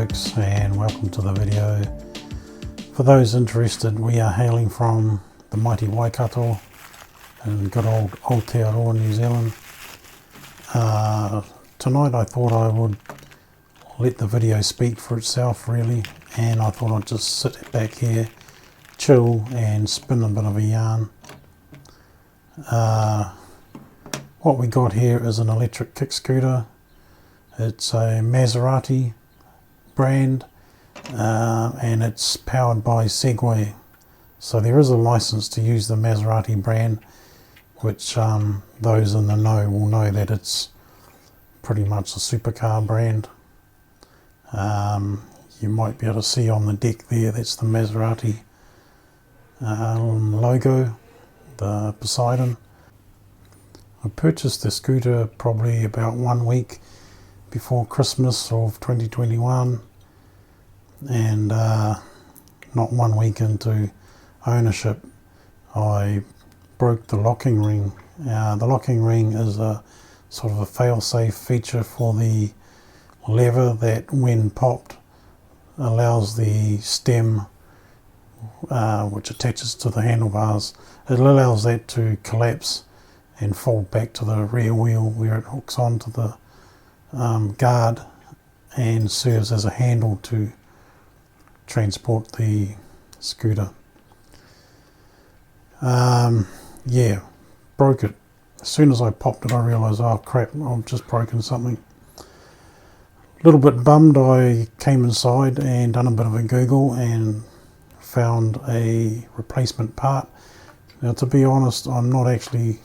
folks, and welcome to the video. For those interested, we are hailing from the mighty Waikato in good old Aotearoa, New Zealand. Tonight I thought I would let the video speak for itself really, and I thought I'd just sit back here, chill and spin a bit of a yarn. What we got here is an electric kick scooter. It's a Maserati brand, and it's powered by Mugwhy. So there is a license to use the Maserati brand, which those in the know will know that it's pretty much a supercar brand. You might be able to see on the deck there, that's the Maserati logo, the Poseidon. I purchased the scooter probably about 1 week before Christmas of 2021, and not 1 week into ownership I broke the locking ring. The locking ring is a sort of a fail-safe feature for the lever that, when popped, allows the stem which attaches to the handlebars, it allows that to collapse and fold back to the rear wheel where it hooks onto the guard and serves as a handle to transport the scooter. Yeah, broke it. As soon as I popped it, I realised, oh crap, I've just broken something. A little bit bummed, I came inside and done a bit of a Google and found a replacement part. Now, to be honest, I'm not actually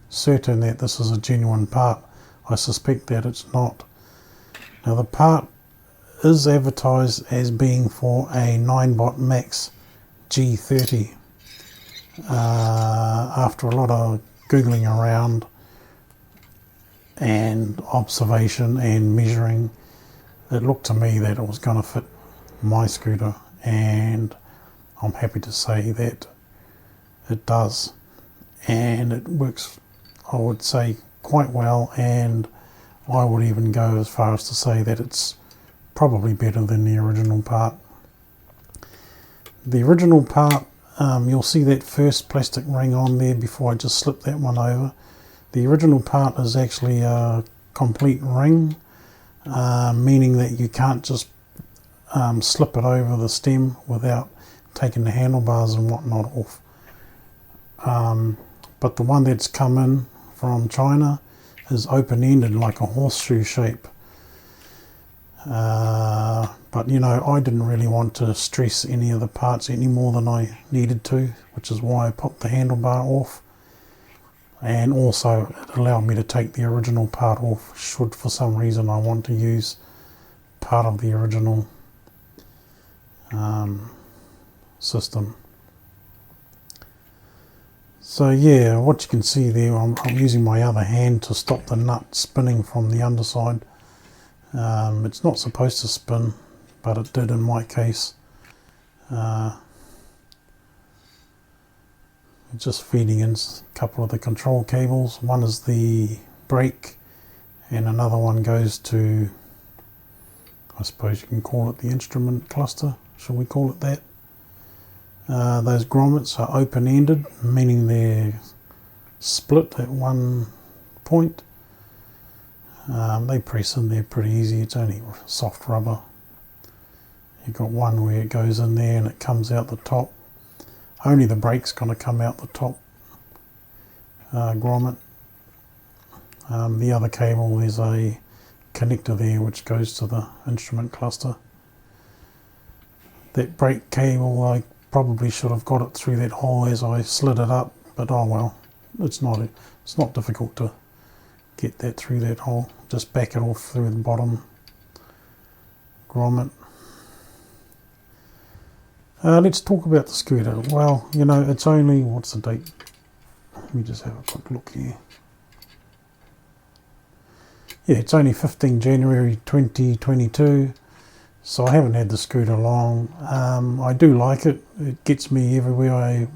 certain that this is a genuine part. I suspect that it's not. Now, the part is advertised as being for a Ninebot Max G30. After a lot of googling around and observation and measuring, it looked to me that it was going to fit my scooter, and I'm happy to say that it does, and it works, I would say, quite well, and I would even go as far as to say that it's probably better than the original part. The original part, you'll see that first plastic ring on there before I just slip that one over. The original part is actually a complete ring, meaning that you can't just slip it over the stem without taking the handlebars and whatnot off. But the one that's come in from China is open-ended, like a horseshoe shape. But you know, I didn't really want to stress any of the parts any more than I needed to, which is why I popped the handlebar off. And also it allowed me to take the original part off should for some reason I want to use part of the original system. So yeah, what you can see there, I'm using my other hand to stop the nut spinning from the underside. It's not supposed to spin, but it did in my case. Just feeding in a couple of the control cables. One is the brake and another one goes to, I suppose you can call it the instrument cluster, shall we call it that? Those grommets are open-ended, meaning they're split at one point. They press in there pretty easy, it's only soft rubber. You've got one where it goes in there and it comes out the top. Only the brake's going to come out the top grommet. The other cable, there's a connector there which goes to the instrument cluster. That brake cable, I probably should have got it through that hole as I slid it up, but oh well, it's not difficult to get that through that hole. Just back it off through the bottom grommet. Let's talk about the scooter. Well, you know, it's only, what's the date? Let me just have a quick look here. Yeah, it's only 15 January 2022, so I haven't had the scooter long. I do like it. It gets me everywhere I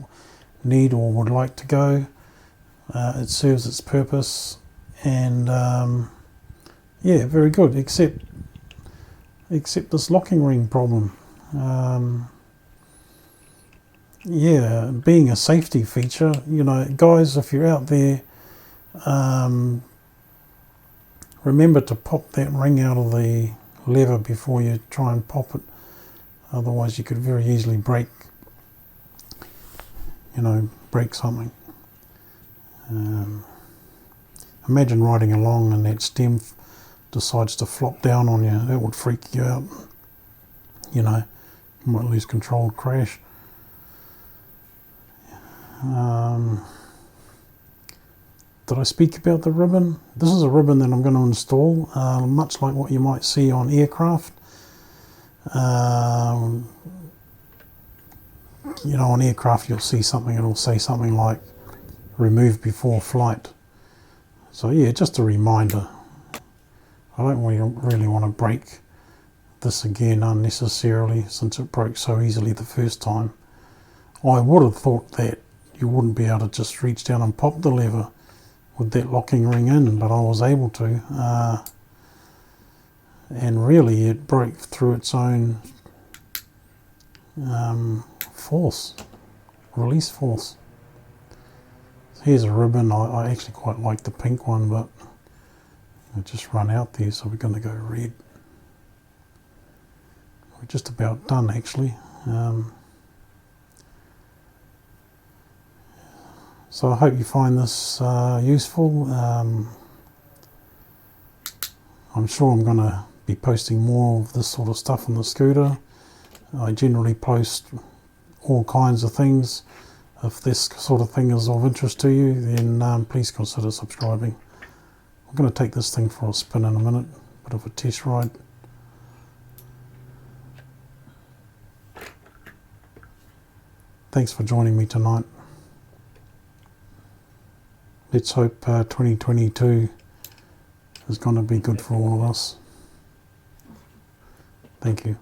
need or would like to go. It serves its purpose, and yeah, very good, except except this locking ring problem. Yeah, being a safety feature, you know, guys, if you're out there, remember to pop that ring out of the lever before you try and pop it. Otherwise you could very easily break something. Imagine riding along and that stem decides to flop down on you. That would freak you out. You know, you might lose control, crash. Did I speak about the ribbon? This is a ribbon that I'm going to install, much like what you might see on aircraft. You know, on aircraft you'll see something, it'll say something like remove before flight. So yeah, just a reminder. I don't really want to break this again unnecessarily, since it broke so easily the first time. I would have thought that you wouldn't be able to just reach down and pop the lever with that locking ring in, but I was able to, and really it broke through its own force, release force. Here's a ribbon. I actually quite like the pink one, but it just run out there, so we're going to go red. We're just about done actually. So I hope you find this useful. I'm sure I'm going to be posting more of this sort of stuff on the scooter. I generally post all kinds of things. If this sort of thing is of interest to you, then please consider subscribing. I'm going to take this thing for a spin in a minute, bit of a test ride. Thanks for joining me tonight. Let's hope 2022 is going to be good for all of us. Thank you.